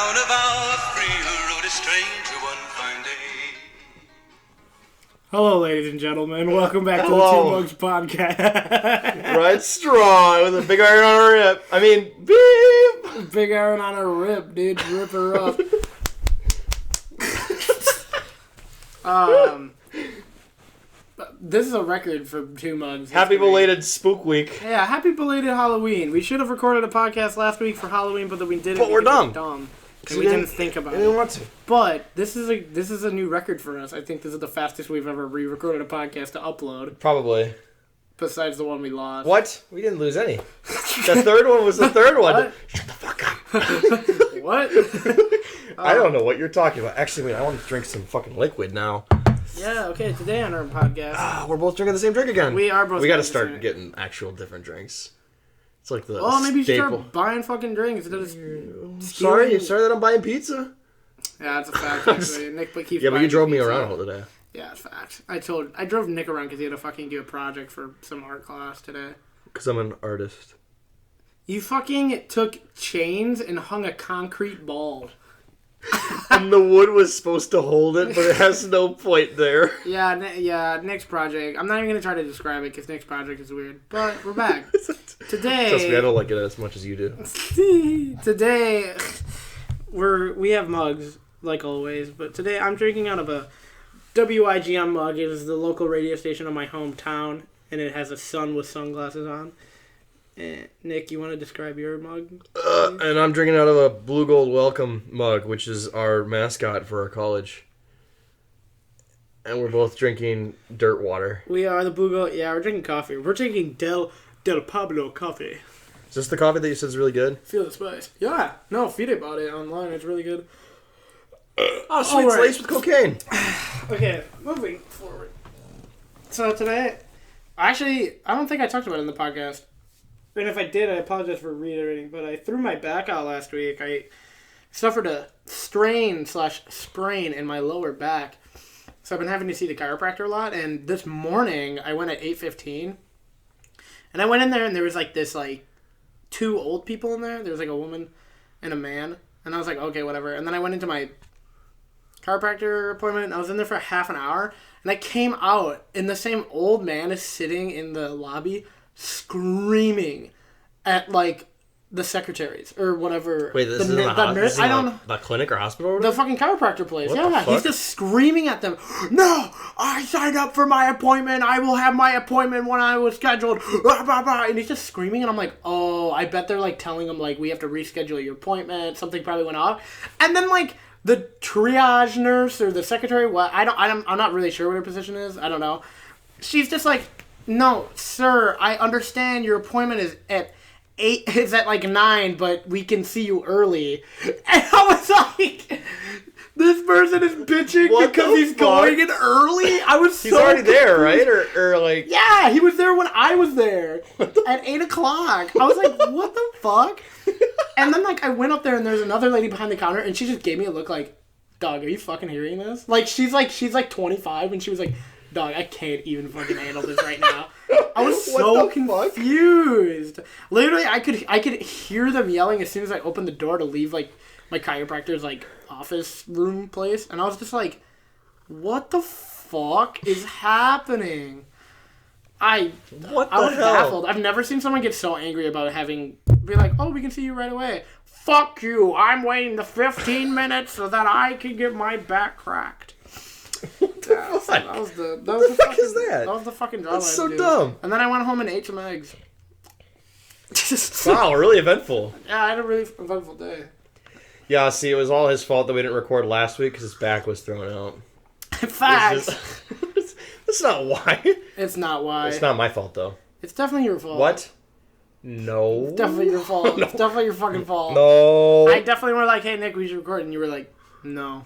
down of our free road, a stranger one fine day. Hello, ladies and gentlemen. Welcome back to the Two Mugs Podcast. Right strong with a big iron on her rip. I mean, beep. Big iron on her rip, dude. Rip her up. This is a record for Two Mugs. Happy belated Spook Week. Yeah, happy belated Halloween. We should have recorded a podcast last week for Halloween, but we didn't. But we're dumb. And we didn't think about it. We didn't want to. But this is a new record for us. I think this is the fastest we've ever re-recorded a podcast to upload. Probably. Besides the one we lost. What? We didn't lose any. The third one was the third one. Shut the fuck up. What? I don't know what you're talking about. Actually, wait, I want to drink some fucking liquid now. Yeah, okay, today on our podcast. We're both drinking the same drink again. We are both. We got to start getting actual different drinks. It's like the maybe you should staple. start buying fucking drinks instead of Sorry that I'm buying pizza. Yeah, that's a fact, actually. Nick keeps but you drove me pizza. around today. Yeah, it's a fact. I drove Nick around because he had to fucking do a project for some art class today. Because I'm an artist. You fucking took chains and hung a concrete ball. And the wood was supposed to hold it, but it has no point there. Yeah, Nick's project. I'm not even going to try to describe it because Nick's project is weird. But we're back. Today... Trust me, I don't like it as much as you do. Today, we have mugs, like always. But today, I'm drinking out of a WIGM mug. It is the local radio station of my hometown. And it has a sun with sunglasses on. Nick, you want to describe your mug? And I'm drinking out of a Blue Gold Welcome mug, which is our mascot for our college. And we're both drinking dirt water. We are the Blue Gold. Yeah, we're drinking coffee. We're drinking Del Pablo coffee. Is this the coffee that you said is really good? Feel the spice. Yeah. No, Fide bought it online. It's really good. Oh, sweet. It's laced with cocaine. Okay, moving forward. So today, actually, I don't think I talked about it in the podcast. And if I did, I apologize for reiterating, but I threw my back out last week. I suffered a strain/sprain in my lower back. So I've been having to see the chiropractor a lot, and this morning I went at 8:15. And I went in there and there was this two old people in there. There was a woman and a man. And I was like, okay, whatever. And then I went into my chiropractor appointment and I was in there for half an hour. And I came out and the same old man is sitting in the lobby screaming at the secretaries or whatever. Wait, this is the clinic or hospital? Or the fucking chiropractor place. What he's just screaming at them. No, I signed up for my appointment. I will have my appointment when I was scheduled. And he's just screaming, and I'm like, oh, I bet they're telling him we have to reschedule your appointment. Something probably went off, and then the triage nurse or the secretary. I'm not really sure what her position is. I don't know. She's just no, sir, I understand your appointment is at 8, it's at 9, but we can see you early. And I was like, this person is bitching because he's going in early? I was He's already there, right? Or Yeah, he was there when I was there at 8 o'clock. I was like, what the fuck? And then I went up there and there's another lady behind the counter and she just gave me a look dog, are you fucking hearing this? She's 25 and she was like, dog, I can't even fucking handle this right now. I was so confused. Literally, I could hear them yelling as soon as I opened the door to leave my chiropractor's office room place, and I was just like, "What the fuck is happening?" I was baffled. I've never seen someone get so angry about be like, "Oh, we can see you right away." Fuck you! I'm waiting the 15 minutes so that I can get my back cracked. What the fuck? That was the fuck is that? That was the fucking job. That's so dumb. And then I went home and ate some eggs. Wow, really eventful. Yeah, I had a really eventful day. Yeah, see, it was all his fault that we didn't record last week because his back was thrown out. Facts. That's not why. It's not why. It's not my fault, though. It's definitely your fault. What? No. It's definitely your fault. No. It's definitely your fucking fault. No. I definitely were hey, Nick, we should record. And you were no.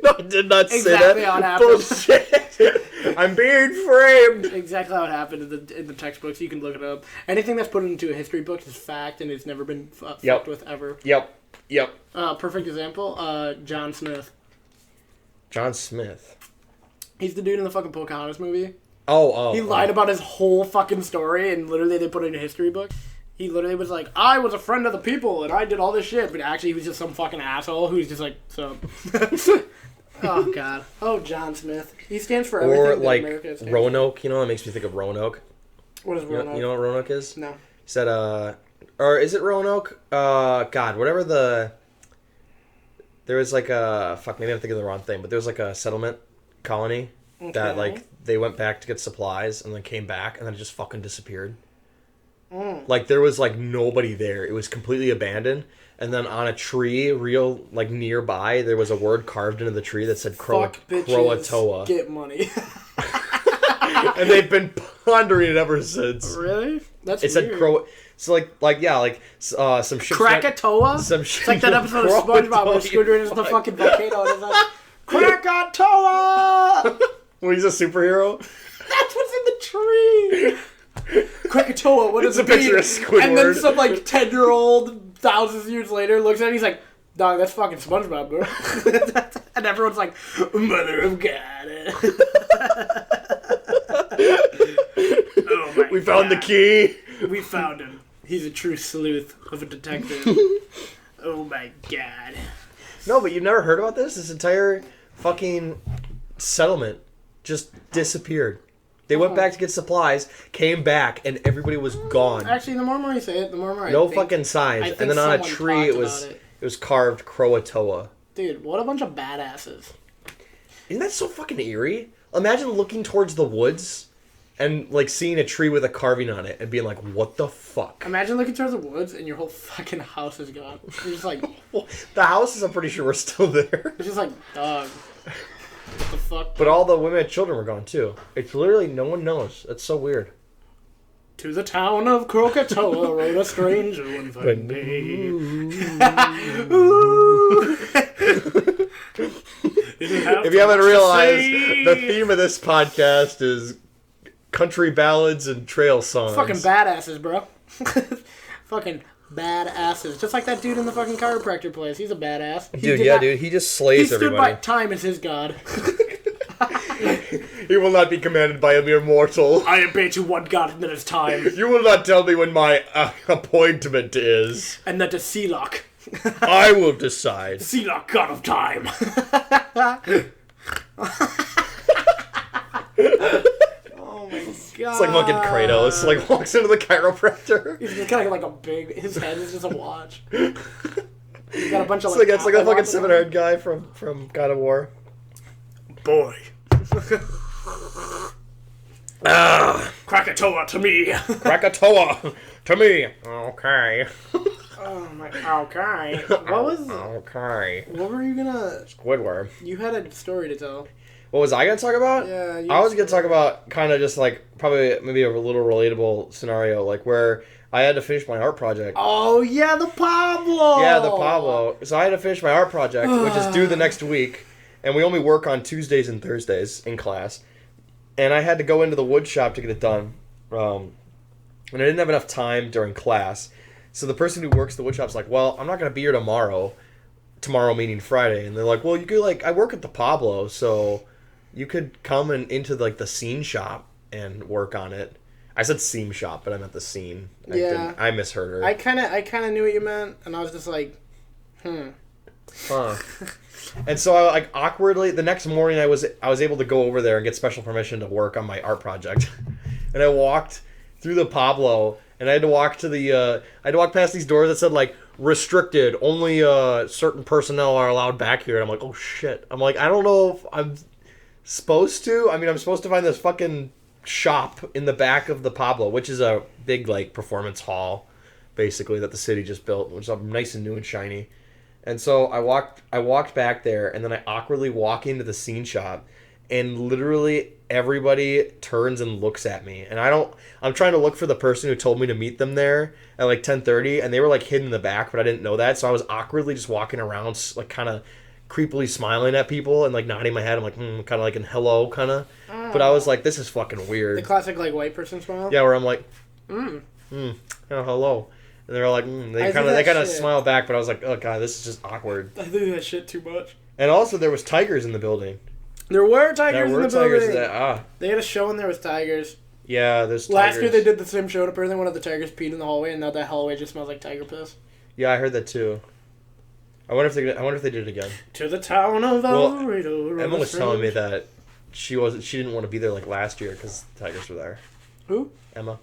No, I did not say that. Exactly how it happened. Bullshit. I'm being framed. Exactly how it happened in the textbooks. You can look it up. Anything that's put into a history book is fact, and it's never been fucked with ever. Yep. Perfect example, John Smith. John Smith? He's the dude in the fucking Pocahontas movie. Oh. He lied about his whole fucking story, and literally they put it in a history book. He literally was like, I was a friend of the people and I did all this shit, but actually he was just some fucking asshole who's just like, so. Oh god. Oh, John Smith. He stands for everything. Or that like America stands Roanoke, you know, it makes me think of Roanoke. for. What is Roanoke? You know what Roanoke is? No. He said, or is it Roanoke? God, whatever there was like a, fuck, maybe I'm thinking of the wrong thing, but there was like a settlement colony that like they went back to get supplies and then came back and then it just fucking disappeared. Like there was like nobody there. It was completely abandoned. And then on a tree, real like nearby, there was a word carved into the tree that said Fuck bitches, Krakatoa. get money. And they've been pondering it ever since. Really? That's It said weird. So some ships Krakatoa? Some It's like that episode of SpongeBob where Scooter is the fucking volcano and it's like, Krakatoa! When he's a superhero. That's what's in the tree! Krakatoa, what does It's it a picture mean? of Squidward. And then some like 10-year-old thousands of years later looks at it and he's like, dog, that's fucking SpongeBob, bro. And everyone's like, mother of God. Oh my We found the God. key. We found him. He's a true sleuth of a detective. Oh my God. No, but you've never heard about this? This entire fucking settlement just disappeared. They went back to get supplies, came back, and everybody was gone. Actually, the more and more you say it, the more and more No I think, fucking signs. I think And then on a someone tree, talked it was about it was carved Krakatoa. Dude, what a bunch of badasses. Isn't that so fucking eerie? Imagine looking towards the woods and like seeing a tree with a carving on it and being like, "What the fuck?" Imagine looking towards the woods and your whole fucking house is gone. You're just like, The houses, I'm pretty sure, were still there. it's just like, dog. What the fuck? But all the women and children were gone too. It's literally no one knows. That's so weird. To the town of Krakatoa rode a stranger one fine day. If you haven't realized, the theme of this podcast is country ballads and trail songs. Fucking badasses, bro. Fucking badasses. Just like that dude in the fucking chiropractor place. He's a badass. Dude, yeah, dude. He just slays He stood everybody. by time as his god. He will not be commanded by a mere mortal. I obey to one god and that is time. You will not tell me when my appointment is. And that is Sealok. I will decide. Sealok, god of time. Oh my god. It's like fucking Kratos. Like walks into the chiropractor. He's just kind of like a big. His head is just a watch. He's got a bunch of It's like a Apple fucking watches on. seven-haired guy from God of War. Boy. Krakatoa to me. Krakatoa to me. Okay. Oh my. Okay. What was? Okay. What were you gonna? Squidward. You had a story to tell. What was I gonna talk about? Yeah. I was gonna talk about kind of just like probably maybe a little relatable scenario, like where I had to finish my art project. Oh yeah, the Pablo. Yeah, the Pablo. So I had to finish my art project, which is due the next week, and we only work on Tuesdays and Thursdays in class. And I had to go into the wood shop to get it done, and I didn't have enough time during class. So the person who works the wood shop's like, "Well, I'm not gonna be here tomorrow. Tomorrow meaning Friday." And they're like, "Well, you could I work at the Pablo, so you could come into like the scene shop and work on it." I said seam shop, but I meant the scene. I misheard her. I kind of knew what you meant, and I was just like, Huh. And so I awkwardly the next morning I was able to go over there and get special permission to work on my art project. And I walked through the Pablo and I had to walk to I had to walk past these doors that said like restricted, only certain personnel are allowed back here. And I'm like, "Oh shit." I'm like, "I don't know if I'm supposed to." I mean, I'm supposed to find this fucking shop in the back of the Pablo, which is a big like performance hall basically that the city just built, which is nice and new and shiny. And so I walked back there, and then I awkwardly walk into the scene shop, and literally everybody turns and looks at me. And I'm trying to look for the person who told me to meet them there at like 10:30, and they were like hidden in the back, but I didn't know that. So I was awkwardly just walking around, like kind of creepily smiling at people and like nodding my head. I'm like, kind of like in hello, kind of. But I was like, this is fucking weird. the classic like white person smile. Yeah, where I'm like, oh, hello. And they're like, they kind of smile back, but I was like, oh god, this is just awkward. I do that shit too much. And also, there was tigers in the building. There were tigers There were in the tigers building. that They had a show in there with tigers. Yeah, there's Last tigers. year they did the same show, and apparently one of the tigers peed in the hallway, and now that hallway just smells like tiger piss. Yeah, I heard that too. I wonder if they did it again. To the town of El Dorado. Emma was telling me that she didn't want to be there like last year because the tigers were there. Who? Emma.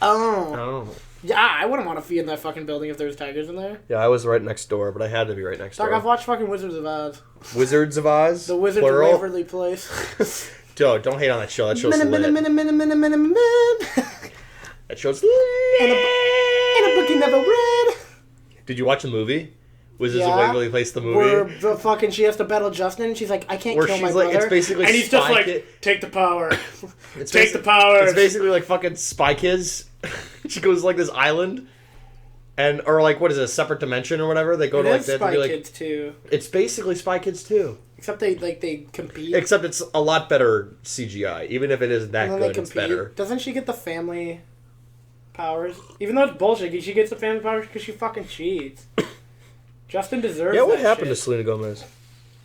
Oh. Oh. Yeah, I wouldn't want to be in that fucking building if there was tigers in there. Yeah, I was right next door, but I had to be right next Dog, door. I've watched fucking Wizards of Oz. Wizards of Oz? The Wizards of plural? Waverly Place. Joe, don't hate on that show. That show's lit. That show's lit. In a book you never read. Did you watch the movie? Wizards Yeah. of Waverly Place, the movie? Where the fucking she has to battle Justin, and she's like, I can't Where kill she's my like, brother. it's basically and he's just Spy like, Kid. take the power. It's Take the power. It's basically like fucking Spy Kids. She goes to like this island, or like what is it, a separate dimension or whatever? They go It to like is they have to Spy be like. Kids too. It's basically Spy Kids too. Except they compete. Except it's a lot better CGI. Even if it isn't that and then they good, it's compete. better. Doesn't she get the family powers? Even though it's bullshit, she gets the family powers because she fucking cheats. Justin deserves Yeah, what that happened shit. to Selena Gomez?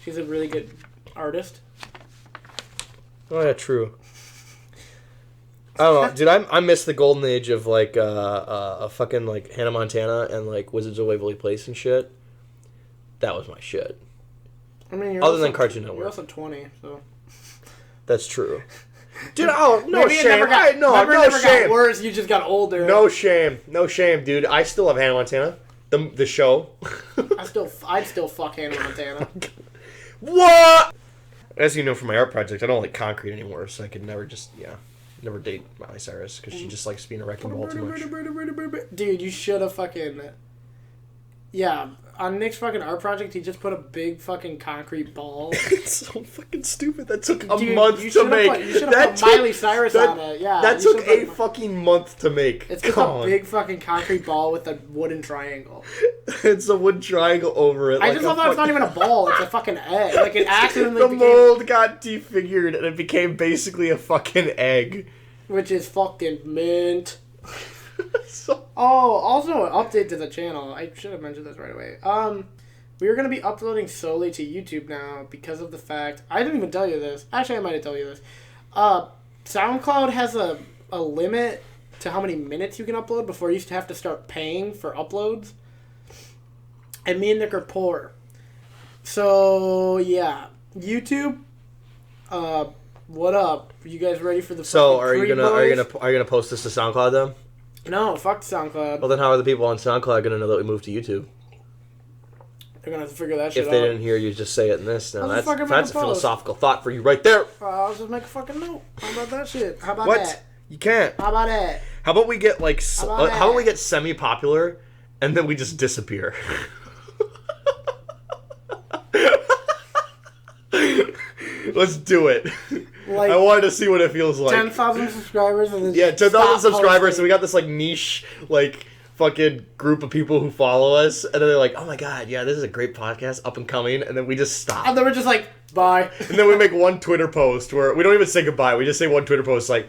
She's a really good artist. Oh yeah, true. I don't know, dude. I miss the golden age of like a fucking like Hannah Montana and like Wizards of Waverly Place and shit. That was my shit. I mean, you're Other also, than Cartoon Network. You're also 20, so. That's true. Dude, oh no Maybe shame. it never got, no never shame. got worse. You just got older. No shame, dude. I still have Hannah Montana, the show. I'd still fuck Hannah Montana. What? As you know from my art project, I don't like concrete anymore, so I could never date Miley Cyrus because she just likes being a wrecking ball too much. Dude, you should have fucking. Yeah, on Nick's fucking art project, he just put a big fucking concrete ball. It's so fucking stupid. That took a Dude, month you to should've make. you should have put Miley Cyrus on it. Yeah, that you took should've a put- fucking month to make. It's just a big fucking concrete ball with a wooden triangle. It's a wood triangle over it. I like just thought that was not even a ball. It's a fucking egg. Like it accidentally the became, mold got defigured and it became basically a fucking egg. which is fucking mint. So, Oh, also an update to the channel. I should have mentioned this right away. We are going to be uploading solely to YouTube now because of the fact... I didn't even tell you this. Actually, I might have told you this. SoundCloud has a limit to how many minutes you can upload before you used to have to start paying for uploads. And me and Nick are poor. So, yeah. YouTube, what up? You guys ready for the so fucking are you pre-boys? gonna post this to SoundCloud then? No, fuck SoundCloud. Well, then how are the people on SoundCloud gonna know that we moved to YouTube? They're going to have to figure that shit If out. they didn't hear you just say it in this, now I'll just that's fucking make a a post. philosophical thought for you right there. I'll just make a fucking note. How about that shit? How about What? that? You can't. How about that? How about we get like How about how about we that? get semi-popular and then we just disappear? Let's do it. Like, I wanted to see what it feels like. 10,000 subscribers and then Yeah, 10,000 stop subscribers, posting. so we got this like niche like fucking group of people who follow us, and then they're like, "Oh my god, yeah, this is a great podcast, up and coming," and then we just stop. And then we're just like, bye. And then we make one Twitter post where we don't even say goodbye. We just say one Twitter post like,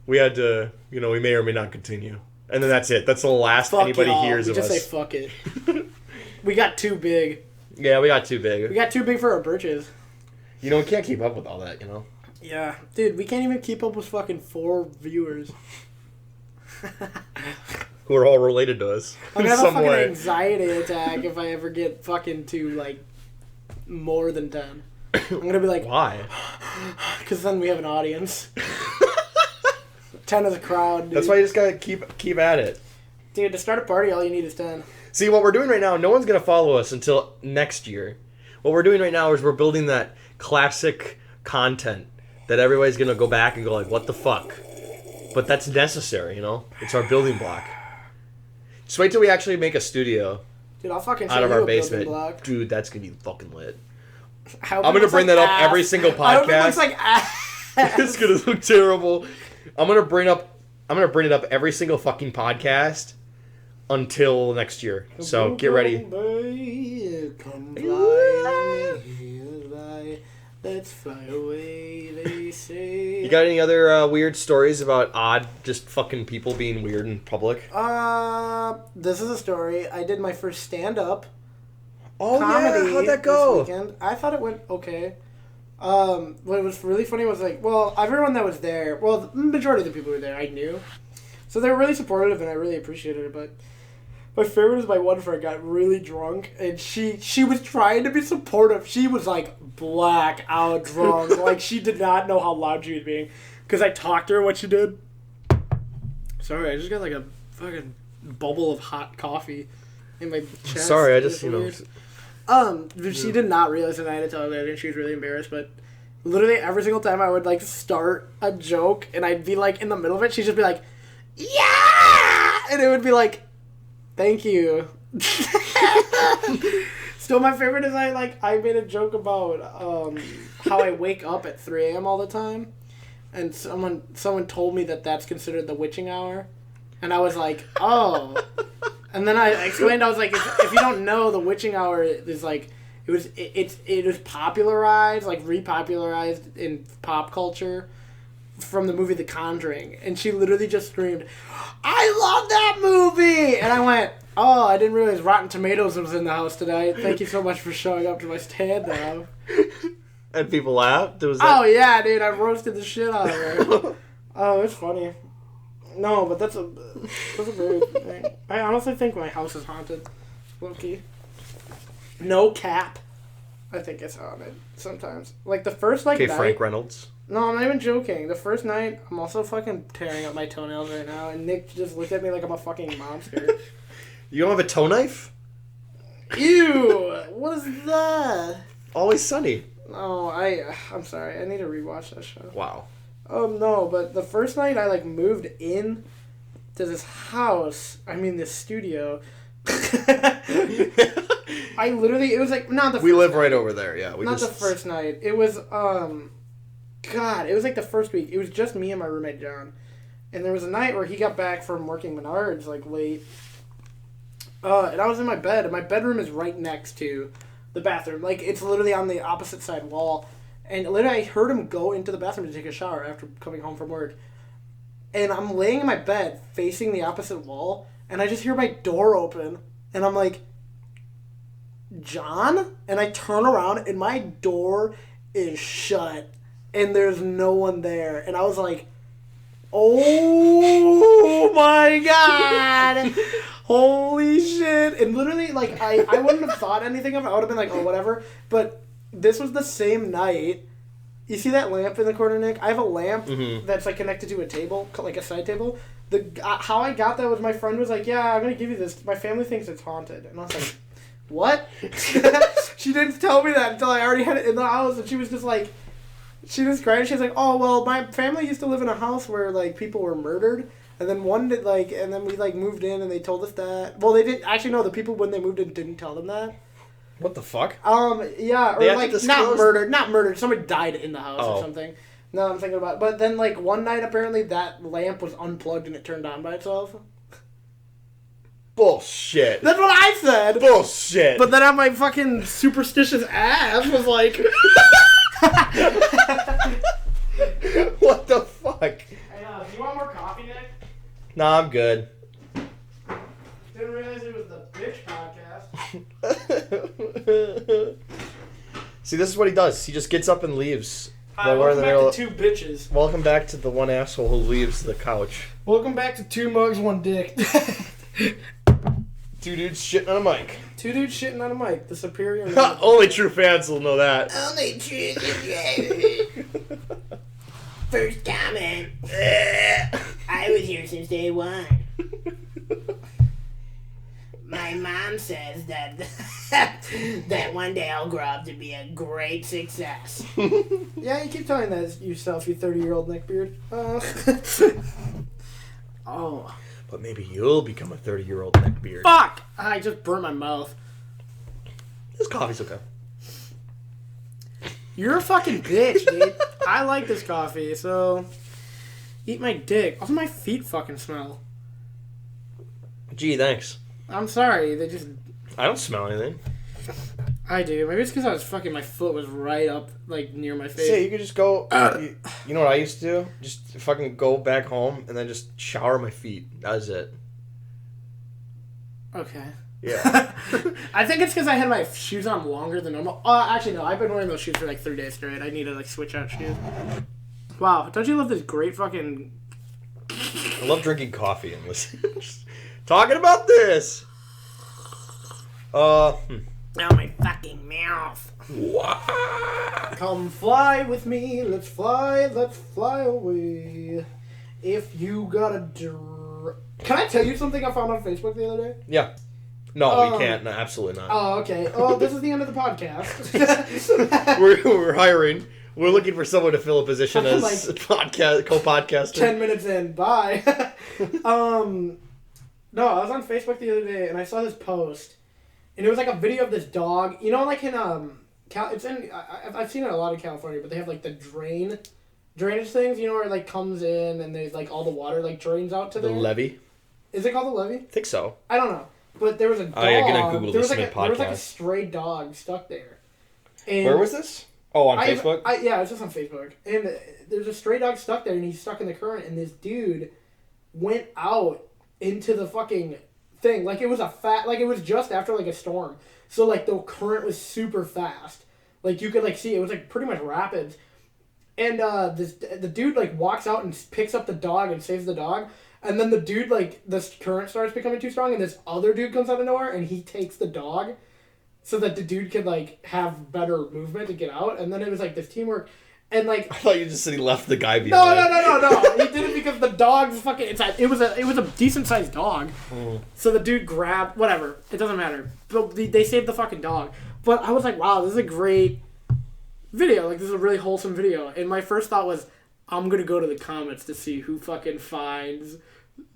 we had to, we may or may not continue. And then that's it. That's the last Fuck anybody y'all. hears we of just us. say fuck it. We got too big. Yeah, we got too big. We got too big for our britches. We can't keep up with all that, Yeah. Dude, we can't even keep up with fucking 4 viewers. Who are all related to us I'm in gonna have a some fucking way. anxiety attack if I ever get fucking to, like, more than 10. I'm gonna be like, Why? because then we have an audience. 10 is a crowd, dude. That's why you just gotta keep at it. Dude, to start a party, all you need is 10. See, what we're doing right now, no one's going to follow us until next year. What we're doing right now is we're building that classic content that everybody's going to go back and go like, what the fuck? But that's necessary, It's our building block. Just wait till we actually make a studio Dude, I'll fucking out show of you our a building basement. block. Dude, that's going to be fucking lit. I hope I'm it gonna looks bring like that up ass. every single I hope it podcast. looks like ass. It's going to look terrible. I'm going to bring it up every single fucking podcast until next year. So get ready. Come fly in, let's fly away, they say. You got any other weird stories about odd, just fucking people being weird in public? This is a story. I did my first stand-up Oh comedy yeah, how'd that go? this weekend. I thought it went okay. What was really funny was like, well, everyone that was there, well, the majority of the people who were there, I knew. So they were really supportive, and I really appreciated it, but my favorite is my one friend got really drunk, and she was trying to be supportive. She was, like, blackout drunk. Like, she did not know how loud she was being. Because I talked to her what she did. Sorry, I just got, like, a fucking bubble of hot coffee in my chest. Sorry, I just, She did not realize that I had to tell her that, and she was really embarrassed, but literally every single time I would, like, start a joke, and I'd be, like, in the middle of it, she'd just be like, yeah! And it would be like, thank you. Still, my favorite is I made a joke about how I wake up at 3 a.m. all the time, and someone told me that that's considered the witching hour, and I was like, oh. And then I explained, I was like, if you don't know, the witching hour is like, it was popularized, like repopularized in pop culture from the movie The Conjuring, and she literally just screamed, I love that movie! And I went, oh, I didn't realize Rotten Tomatoes was in the house today. Thank you so much for showing up to my stand-up. And people laughed? Oh, yeah, dude, I roasted the shit out of her. Oh, it's funny. No, but that's a very thing. I honestly think my house is haunted. Low-key. No cap. I think it's haunted sometimes. Like, the first, like, okay, night... Frank Reynolds. No, I'm not even joking. The first night, I'm also fucking tearing up my toenails right now, and Nick just looked at me like I'm a fucking monster. You don't have a toe knife? Ew! What is that? Always Sunny. No, I'm sorry. I need to rewatch that show. Wow. No, but the first night I, like, moved in to this house, this studio. I literally, it was like, not the first We live night. right over there, yeah. Not the first night. It was, God, it was like the first week. It was just me and my roommate, John. And there was a night where he got back from working Menards, like, late. And I was in my bed, and my bedroom is right next to the bathroom. Like, it's literally on the opposite side wall. And literally, I heard him go into the bathroom to take a shower after coming home from work. And I'm laying in my bed, facing the opposite wall, and I just hear my door open. And I'm like, John? And I turn around, and my door is shut. And there's no one there. And I was like, oh my God. Holy shit. And literally, like, I wouldn't have thought anything of it. I would have been like, oh, whatever. But this was the same night. You see that lamp in the corner, Nick? I have a lamp that's, like, connected to a table, like a side table. How I got that was my friend was like, yeah, I'm going to give you this. My family thinks it's haunted. And I was like, what? She didn't tell me that until I already had it in the house. And she was just like, she was crying. She was like, oh, well, my family used to live in a house where, like, people were murdered. And then and then we, like, moved in and they told us that. Well, they didn't, actually, no, the people when they moved in didn't tell them that. What the fuck? Yeah, or, like, not murdered. Somebody died in the house or something. No, I'm thinking about it. But then, like, one night, apparently, that lamp was unplugged and it turned on by itself. Bullshit. That's what I said. Bullshit. But then on my fucking superstitious ass was like... What the fuck? Hey, do you want more coffee, Nick? Nah, I'm good. Didn't realize it was the bitch podcast. See, this is what he does. He just gets up and leaves. Hi, welcome back to two bitches. Welcome back to the one asshole who leaves the couch. Welcome back to two mugs, one dick. Two dudes shitting on a mic. Two dudes shitting on a mic. The superior... Only true fans will know that. Only true... First comment. I was here since day one. My mom says that that one day I'll grow up to be a great success. Yeah, you keep telling that yourself, you 30-year-old neckbeard. Oh. But maybe you'll become a 30-year-old neckbeard. Fuck! I just burnt my mouth. This coffee's okay. You're a fucking bitch, dude. I like this coffee, so... Eat my dick. Also, my feet fucking smell. Gee, thanks. I'm sorry, they just... I don't smell anything. I do. Maybe it's because I was fucking... My foot was right up, like, near my face. See, you could just go... You know what I used to do? Just fucking go back home and then just shower my feet. That was it. Okay. Yeah. I think it's because I had my shoes on longer than normal. Actually, no. I've been wearing those shoes for like 3 days straight. I need to like switch out shoes. Wow. Don't you love this great fucking... I love drinking coffee and listening. Talking about this. Now my fucking mouth. What? Come fly with me. Let's fly away. If you got a... Can I tell you something I found on Facebook the other day? Yeah. No, we can't. No, absolutely not. Oh, okay. Oh, this is the end of the podcast. We're hiring. We're looking for someone to fill a position as co-podcaster. 10 minutes in. Bye. No, I was on Facebook the other day and I saw this post, and it was like a video of this dog. You know, like in it's in. I've seen it a lot in California, but they have like the drainage things. You know, where it like comes in and there's like all the water like drains out to the there. levee. Is it called the levee? I think so. I don't know, but there was a dog. Oh, yeah, gonna Google there was this like podcast. there was like a stray dog stuck there. And Where was this? Oh, on Facebook? Yeah, it's just on Facebook. And there's a stray dog stuck there, and he's stuck in the current, and this dude went out into the fucking thing. Like, it was it was just after, like, a storm. So, like, the current was super fast. Like, you could, like, see, it was, like, pretty much rapids. And the dude, like, walks out and picks up the dog and saves the dog. And then the dude, like, this current starts becoming too strong, and this other dude comes out of nowhere, and he takes the dog so that the dude could, like, have better movement to get out. And then it was, like, this teamwork. And, like... I thought you just said he left the guy behind. No. He did it because the dog's fucking... It was a decent-sized dog. Mm. So the dude grabbed... Whatever. It doesn't matter. But they saved the fucking dog. But I was like, wow, this is a great video. Like, this is a really wholesome video. And my first thought was, I'm gonna go to the comments to see who fucking finds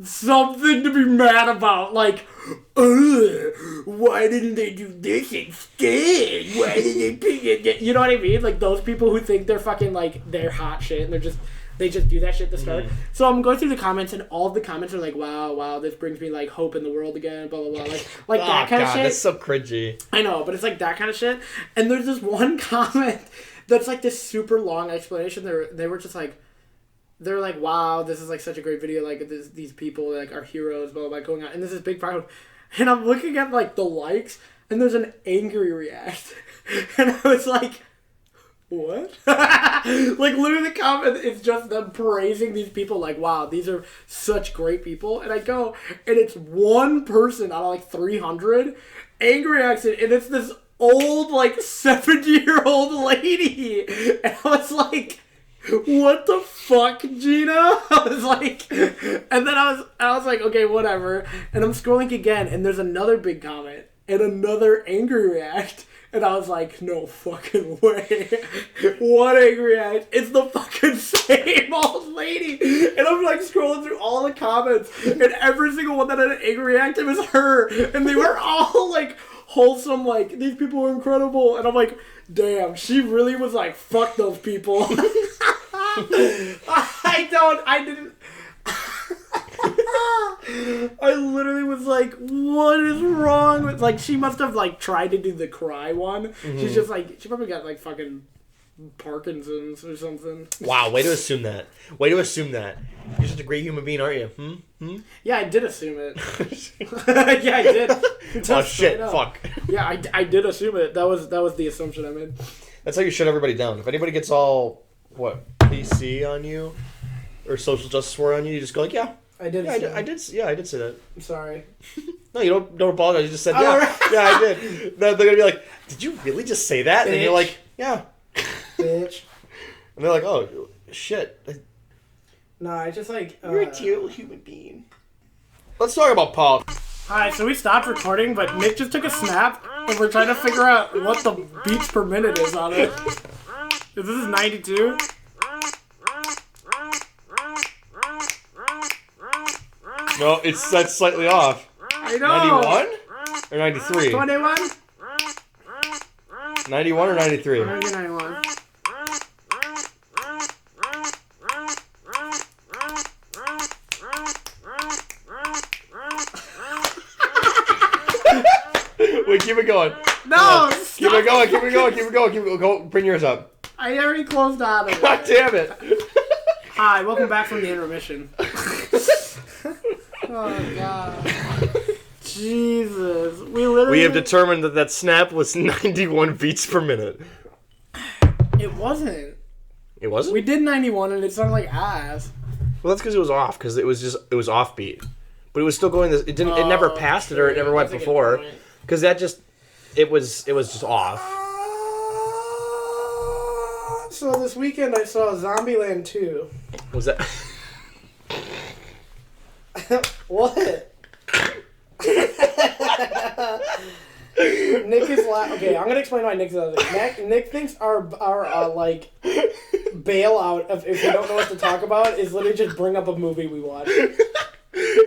something to be mad about. Like, why didn't they do this instead? Why did they pick it? You know what I mean? Like, those people who think they're fucking, like, they're hot shit and they just do that shit to start. So I'm going through the comments, and all of the comments are like, wow, this brings me, like, hope in the world again, blah, blah, blah. Like that kind of shit. That's so cringy. I know, but it's like that kind of shit. And there's this one comment that's like this super long explanation. They were just like, they're like, wow, this is like such a great video. Like, these people like are heroes, blah, blah, blah, going on. And this is big problem. And I'm looking at like the likes, and there's an angry react. And I was like, what? Like, literally the comment is just them praising these people. Like, wow, these are such great people. And I go, and it's one person out of like 300 angry reacts, and it's this old, like, 70-year-old lady. And I was like, what the fuck, Gina? I was like, and then I was like, okay, whatever. And I'm scrolling again, and there's another big comment and another angry react. And I was like, no fucking way. What angry react? It's the fucking same old lady. And I'm like scrolling through all the comments, and every single one that had an angry react, it was her. And they were all like wholesome, like, these people are incredible. And I'm like, damn, she really was like, fuck those people. I literally was like, what is wrong with, like, she must have like tried to do the cry one. She's just like, she probably got like fucking Parkinson's or something. Wow, way to assume that. You're such a great human being, aren't you? Yeah, I did assume it. Yeah, I did. Oh shit, fuck. Yeah, I did assume it. That was the assumption I made. That's how you shut everybody down. If anybody gets all, PC on you, or social justice warrior on you, you just go like, yeah. I did say that. I'm sorry. No, you don't apologize. You just said, yeah. Right. Yeah, I did. They're going to be like, did you really just say that? Bitch. And you're like, yeah. Bitch. And they're like, oh, shit. No, I just like... You're a terrible human being. Let's talk about politics. Alright, so we stopped recording, but Nick just took a snap, and we're trying to figure out what the beats per minute is on it. This is 92. No, that's slightly off. I know. 91 or 93? 21? 91 or 93? 91. Wait, keep it going. No! Keep it going. Go, bring yours up. I already closed out of it. God damn it. Hi, welcome back from the intermission. Oh, God. Jesus. We have determined that snap was 91 beats per minute. It wasn't. It wasn't? We did 91 and it sounded like ass. Well, that's because it was off, because it was offbeat. But it was still going it never passed it, or it never went before. Because that just, it was just off. So this weekend I saw Zombieland 2. Was that... What? Nick is okay, I'm gonna explain why Nick's laughing. Nick thinks our like bailout of if we don't know what to talk about is literally just bring up a movie we watch.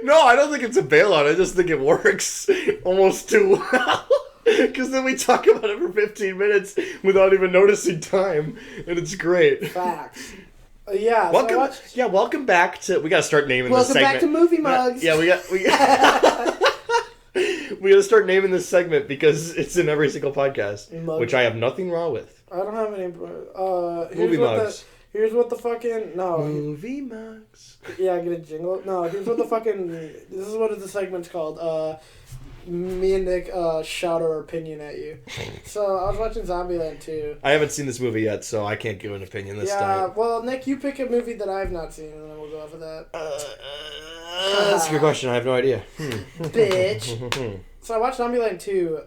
No, I don't think it's a bailout. I just think it works almost too well. Because then we talk about it for 15 minutes without even noticing time, and it's great. Facts. Yeah. Welcome back to. We gotta start naming this segment. Welcome back to Movie Mugs. Yeah, we gotta start naming this segment because it's in every single podcast, which I have nothing wrong with. I don't have any. Movie Mugs. Here's what the fucking Movie Mugs. Yeah, get a jingle. No, here's what the fucking. This is what the segment's called. Me and Nick shout our opinion at you. So I was watching Zombieland 2. I haven't seen this movie yet, so I can't give an opinion this time. Yeah, well, Nick, you pick a movie that I've not seen, and then we'll go off of that. That's a good question. I have no idea. Bitch. So I watched Zombieland 2.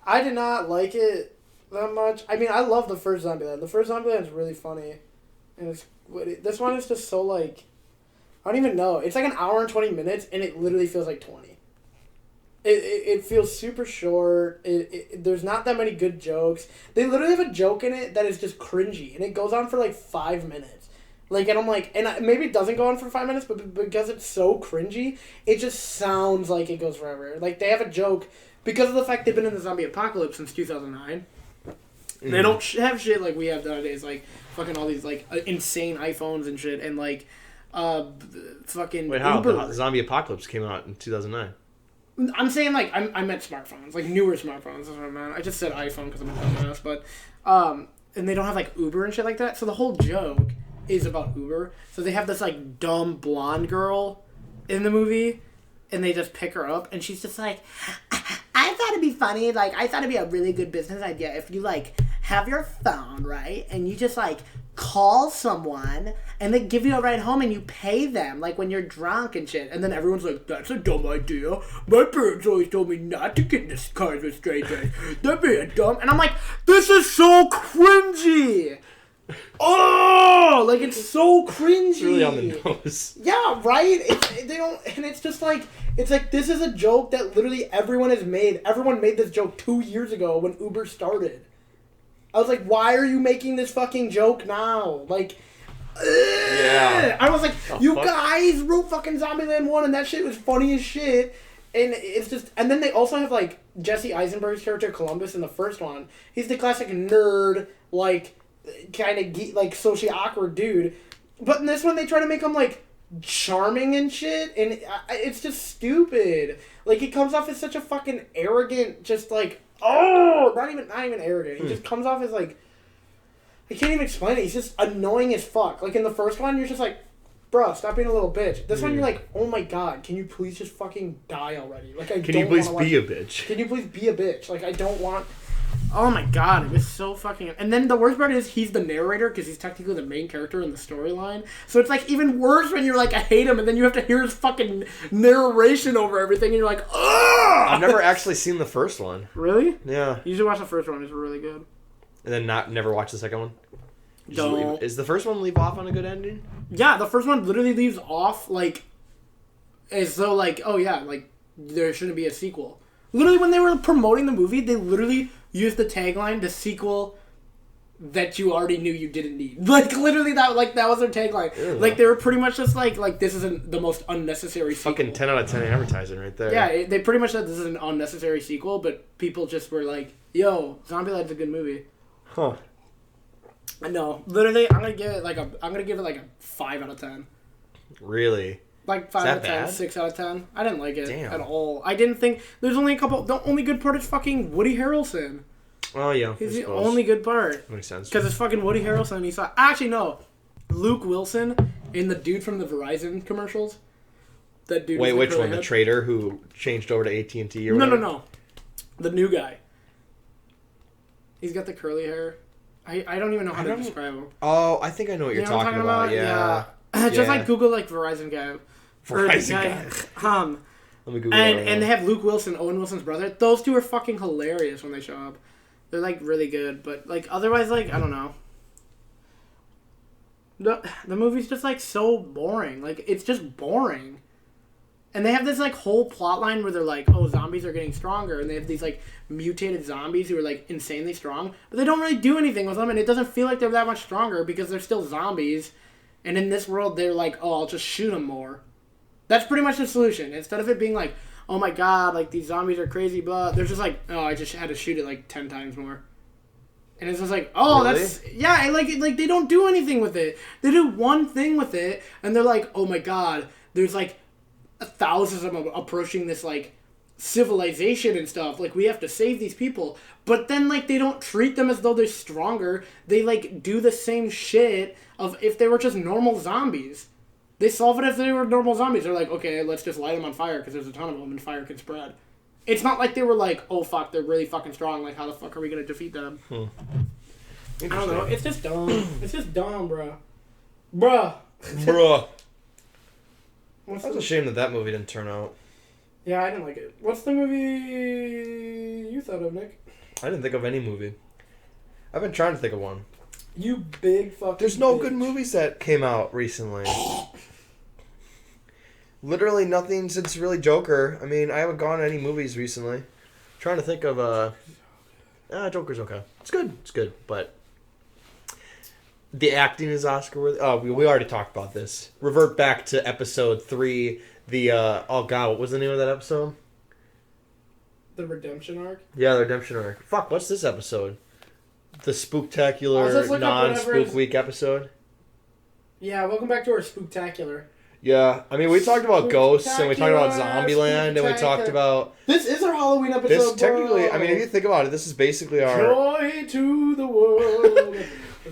I did not like it that much. I mean, I love the first Zombieland. The first Zombieland is really funny, and this one is just so like. I don't even know. It's like an hour and 20 minutes, and it literally feels like 20. It feels super short. There's not that many good jokes. They literally have a joke in it that is just cringy, and it goes on for like 5 minutes. Like, and I'm like, maybe it doesn't go on for 5 minutes, but because it's so cringy, it just sounds like it goes forever. Like, they have a joke, because of the fact they've been in the zombie apocalypse since 2009. Mm. They don't have shit like we have nowadays, like, fucking all these, like, insane iPhones and shit, and, like, fucking Wait, how? Uber. The zombie apocalypse came out in 2009. I'm saying, like, I meant smartphones, like, newer smartphones. That's what I meant. I just said iPhone because I'm a dumbass, but, and they don't have, like, Uber and shit like that. So the whole joke is about Uber. So they have this, like, dumb blonde girl in the movie, and they just pick her up, and she's just like, I thought it'd be funny, like, I thought it'd be a really good business idea if you, like, have your phone, right, and you just, like, call someone, and they give you a ride home, and you pay them, like, when you're drunk and shit. And then everyone's like, that's a dumb idea. My parents always told me not to get in this cars with strangers. That'd be dumb. And I'm like, this is so cringy. Oh, like, it's so cringy. It's really on the nose. Yeah, right? It's just like, it's like, this is a joke that literally everyone has made. Everyone made this joke 2 years ago when Uber started. I was like, why are you making this fucking joke now? Like, yeah. I was like, guys wrote fucking Zombieland 1 and that shit was funny as shit. And it's just, and then they also have, like, Jesse Eisenberg's character, Columbus, in the first one. He's the classic nerd, like, kind of, like, socially awkward dude. But in this one, they try to make him, like, charming and shit. And it's just stupid. Like, he comes off as such a fucking arrogant, just, like, not even arrogant. He just comes off as, like, I can't even explain it. He's just annoying as fuck. Like, in the first one, you're just like, bruh, stop being a little bitch. This one, you're like, oh my god, can you please just fucking die already? Like, Can you please be a bitch? Can you please be a bitch? Like, I don't want... Oh my god, it was so fucking... And then the worst part is he's the narrator, because he's technically the main character in the storyline. So it's, like, even worse when you're like, I hate him, and then you have to hear his fucking narration over everything, and you're like, ugh! I've never actually seen the first one. Really? Yeah. You should watch the first one. It's really good. And then never watch the second one? Don't. Is the first one leave off on a good ending? Yeah, the first one literally leaves off, like, as though, like, oh yeah, like, there shouldn't be a sequel. Literally, when they were promoting the movie, they literally used the tagline, the sequel that you already knew you didn't need. Like, literally, that was their tagline. Ew. Like, they were pretty much just like this isn't the most unnecessary sequel. Fucking 10 out of 10 advertising right there. Yeah, they pretty much said this is an unnecessary sequel, but people just were like, yo, Zombieland's a good movie. Huh. No, literally, I'm gonna give it like a 5 out of 10. Really? Like 5 out of 10, 6 out of 10. I didn't like it at all. I didn't think there's only a couple. The only good part is fucking Woody Harrelson. Oh yeah, he's the only good part. Makes sense. Because it's fucking Woody Harrelson. Actually no, Luke Wilson in the dude from the Verizon commercials. That dude. Wait, with which curly one? The head. trader who changed over to AT&T or No, whatever? no. The new guy. He's got the curly hair. I don't even know how to describe him. Oh, I think I know what you're You know what I'm talking about. Yeah. Just like Google like Verizon guy. Verizon guy. Let me Google that right And they now. have Luke Wilson, Owen Wilson's brother. Those two are fucking hilarious when they show up. They're like really good, but like otherwise, like I don't know. The movie's just like so boring. Like it's just boring. And they have this like whole plot line where they're like, oh, zombies are getting stronger, and they have these like mutated zombies who are like insanely strong, but they don't really do anything with them, and it doesn't feel like they're that much stronger because they're still zombies. And in this world, they're like, oh, I'll just shoot them more. That's pretty much the solution. Instead of it being like, oh my god, like these zombies are crazy, blah, they're just like, oh, I just had to shoot it like 10 times more. And it's just like, oh, Really? that's, yeah, and like they don't do anything with it. They do one thing with it, and they're like, oh my god, there's like thousands of them approaching this like civilization and stuff. Like we have to save these people, but then like they don't treat them as though they're stronger. They like do the same shit of if they were just normal zombies. They solve it if they were normal zombies. They're like, okay, let's just light them on fire because there's a ton of them and fire can spread. It's not like they were like, oh fuck, they're really fucking strong. Like how the fuck are we gonna defeat them? I don't know. It's just dumb. It's just dumb, bruh. Bruh. What's That's the- a shame that movie didn't turn out. Yeah, I didn't like it. What's the movie you thought of, Nick? I didn't think of any movie. I've been trying to think of one. You big fucking There's no bitch. good movies that came out recently. Literally nothing since really Joker. I mean, I haven't gone to any movies recently. Trying to think of Joker's okay. It's good, but the acting is Oscar worthy. Oh, we already talked about this. Revert back to episode 3. The oh god, what was the name of that episode? The redemption arc? Yeah, the redemption arc. Fuck, what's this episode? The I'll just spooktacular look up non-spook whatever is- week episode. Yeah, welcome back to our spooktacular. Yeah, I mean, we talked about ghosts and we talked about Spooktacular, Zombieland and we talked spooktacular. about This is our Halloween episode, this. Technically, bro. I mean, if you think about it, this is basically our. Joy to the world,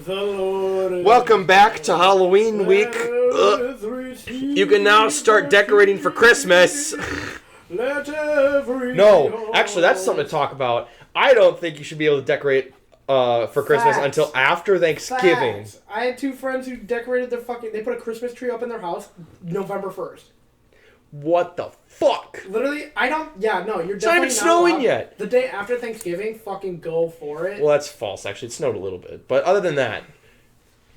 the Lord. is Welcome back to Halloween week. Let us receive You can now start decorating for Christmas. Let every No, actually, that's something to talk about. I don't think you should be able to decorate for Christmas Facts. until after Thanksgiving. Facts. I had 2 friends who decorated their they put a Christmas tree up in their house November 1st. What the fuck? Literally, I don't. Yeah, no, you're It's not definitely even snowing allowed. yet. The day after Thanksgiving, fucking go for it. Well, that's false. Actually, it snowed a little bit, but other than that,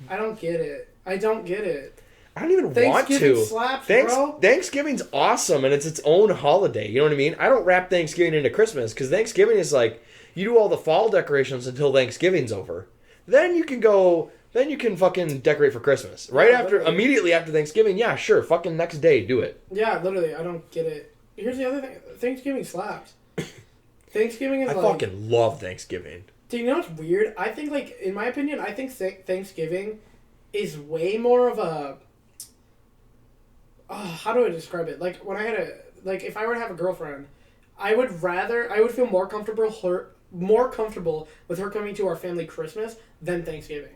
I don't get it. I don't get it. I don't even want Thanksgiving to. slaps, bro. Thanksgiving's awesome, and it's its own holiday. You know what I mean? I don't wrap Thanksgiving into Christmas because Thanksgiving is like you do all the fall decorations until Thanksgiving's over. Then you can go. Then you can fucking decorate for Christmas. Right Yeah, after, literally. immediately after Thanksgiving, yeah, sure. Fucking next day, do it. Yeah, literally, I don't get it. Here's the other thing. Thanksgiving slaps. Thanksgiving is I like... fucking love Thanksgiving. Do you know what's weird? I think, like, in my opinion, I think Thanksgiving is way more of a... how do I describe it? Like, when I had a... Like, if I were to have a girlfriend, I would feel more comfortable with her coming to our family Christmas than Thanksgiving.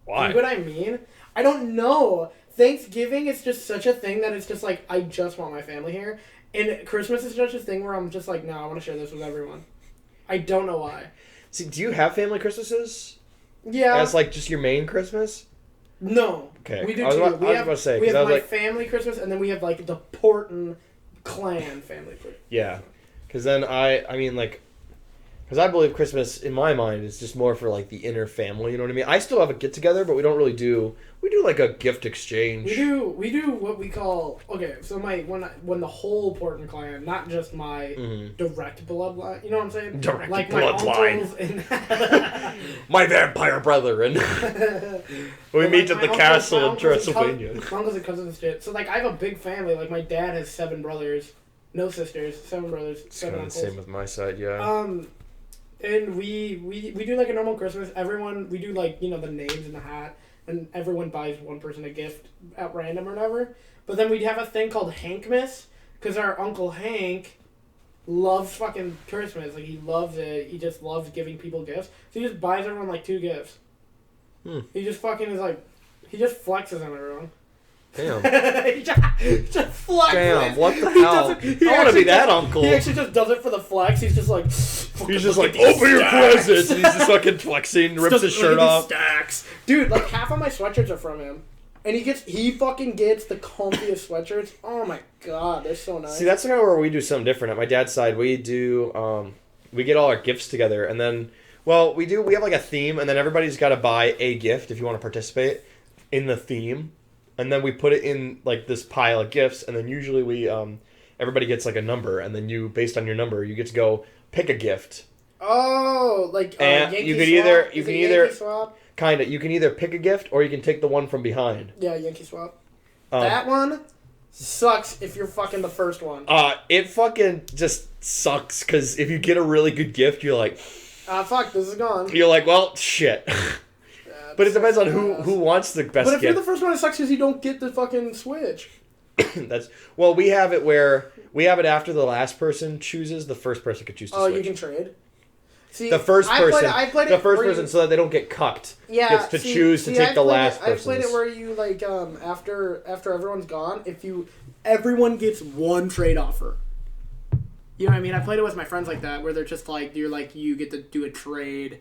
Why? You know what I mean? I don't know. Thanksgiving is just such a thing that it's just like, I just want my family here. And Christmas is just a thing where I'm just like, no, I want to share this with everyone. I don't know why. See, do you have family Christmases? Yeah. As like just your main Christmas? No. Okay. We do I was too. about- I was about to say, we 'cause have I was my like- family Christmas, and then we have like the Porton clan family Christmas. Yeah. Because then I mean like, because I believe Christmas in my mind is just more for like the inner family. You know what I mean? I still have a get together, but we don't really do. We do like a gift exchange. We do what we call, okay, so when the whole Porton clan, not just my direct bloodline, you know what I'm saying? Direct like bloodline. My uncles and My vampire brethren. We meet at the castle in Transylvania. My uncles and cousins and shit. So like I have a big family. Like my dad has 7 brothers, no sisters, 7 brothers, It's 7 kind of the uncles. same with my side, yeah. And we do like a normal Christmas. Everyone, we do like, you know, the names in the hat, and everyone buys one person a gift at random or whatever. But then we'd have a thing called Hankmas, because our Uncle Hank loves fucking Christmas. Like, he loves it. He just loves giving people gifts. So he just buys everyone like 2 gifts. He just fucking is like, he just flexes on everyone. Damn. just flex. Damn, what the hell? I want to be that uncle. He actually just does it for the flex. He's just like... He's just like, open your presents. And he's just fucking flexing, rips his shirt off. Stacks. Dude, like half of my sweatshirts are from him. And he fucking gets the comfiest sweatshirts. Oh my god, they're so nice. See, that's kind of where we do something different. At my dad's side, we do, we get all our gifts together, and then, well, we have like a theme, and then everybody's got to buy a gift if you want to participate in the theme. And then we put it in like this pile of gifts, and then usually we, everybody gets like a number, and then you, based on your number, you get to go pick a gift. Oh, like and Yankee you can swap? either Yankee swap? Kind of. You can either pick a gift or you can take the one from behind. Yeah, Yankee swap. That one sucks if you're fucking the first one. It fucking just sucks because if you get a really good gift, you're like, fuck, this is gone. You're like, well, shit. But it depends on who wants the best gift. But if you're the first one, it sucks because you don't get the fucking Switch. We have it where we have it after the last person chooses, the first person could choose to switch. Oh, you can trade. See, the first person, I played it so that they don't get cucked, gets to choose to take the last person. I played it where you like after everyone's gone, everyone gets one trade offer. You know what I mean? I played it with my friends like that, where they're just like you get to do a trade.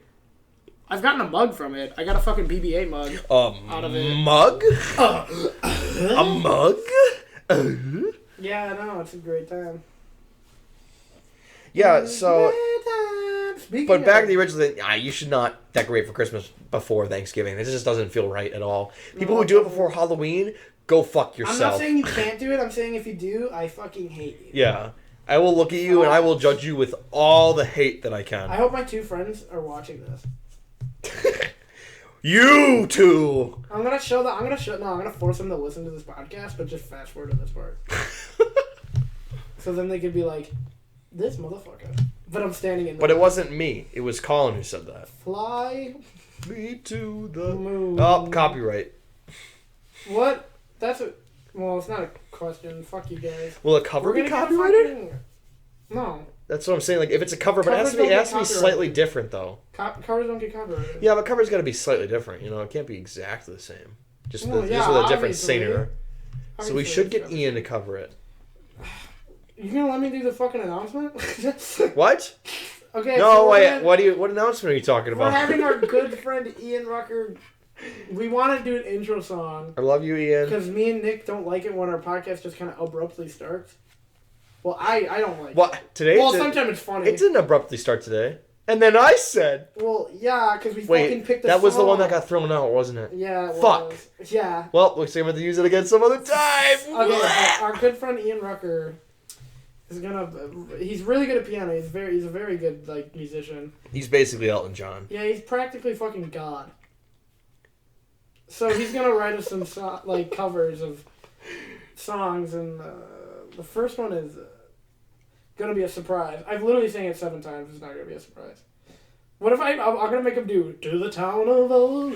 I've gotten a mug from it. I got a fucking BB-8 mug out of it. Mug? A mug? Yeah, I know. It's a great time. Yeah, so... But back to the the original thing, you should not decorate for Christmas before Thanksgiving. This just doesn't feel right at all. People who do it before Halloween, go fuck yourself. I'm not saying you can't do it. I'm saying if you do, I fucking hate you. Yeah. I will look at you and I will judge you with all the hate that I can. I hope my two friends are watching this. You two! I'm gonna force them to listen to this podcast, but just fast forward to this part. So then they could be like, this motherfucker. But I'm standing in the But it wasn't me. It was Colin who said that. Fly me to the moon. Oh, copyright. What? Well, it's not a question. Fuck you guys. Will a cover be copyrighted? No. That's what I'm saying. Like, if it's a cover, but it has to be slightly different, though. Covers don't get copyrighted. Yeah, but cover's got to be slightly different. You know, it can't be exactly the same. Just with a different singer. So we should get Ian to cover it. You gonna let me do the fucking announcement? What? Okay. No, wait. What announcement are you talking about? We're having our good friend Ian Rucker. We want to do an intro song. I love you, Ian. Because me and Nick don't like it when our podcast just kind of abruptly starts. Well, I don't like it. Today? Well, sometimes it's funny. It didn't abruptly start today. And then I said... Well, yeah, because we fucking picked the song. That was the one that got thrown out, wasn't it? Yeah, it Fuck. was. Yeah. Well, we're going to use it again some other time. Okay, our good friend Ian Rucker is gonna... He's really good at piano. He's a very good, like, musician. He's basically Elton John. Yeah, he's practically fucking God. So he's gonna write us some covers of songs, and the first one is gonna be a surprise. I've literally sang it 7 times. It's not gonna be a surprise. What if I'm gonna make him do "To the Town of Old"?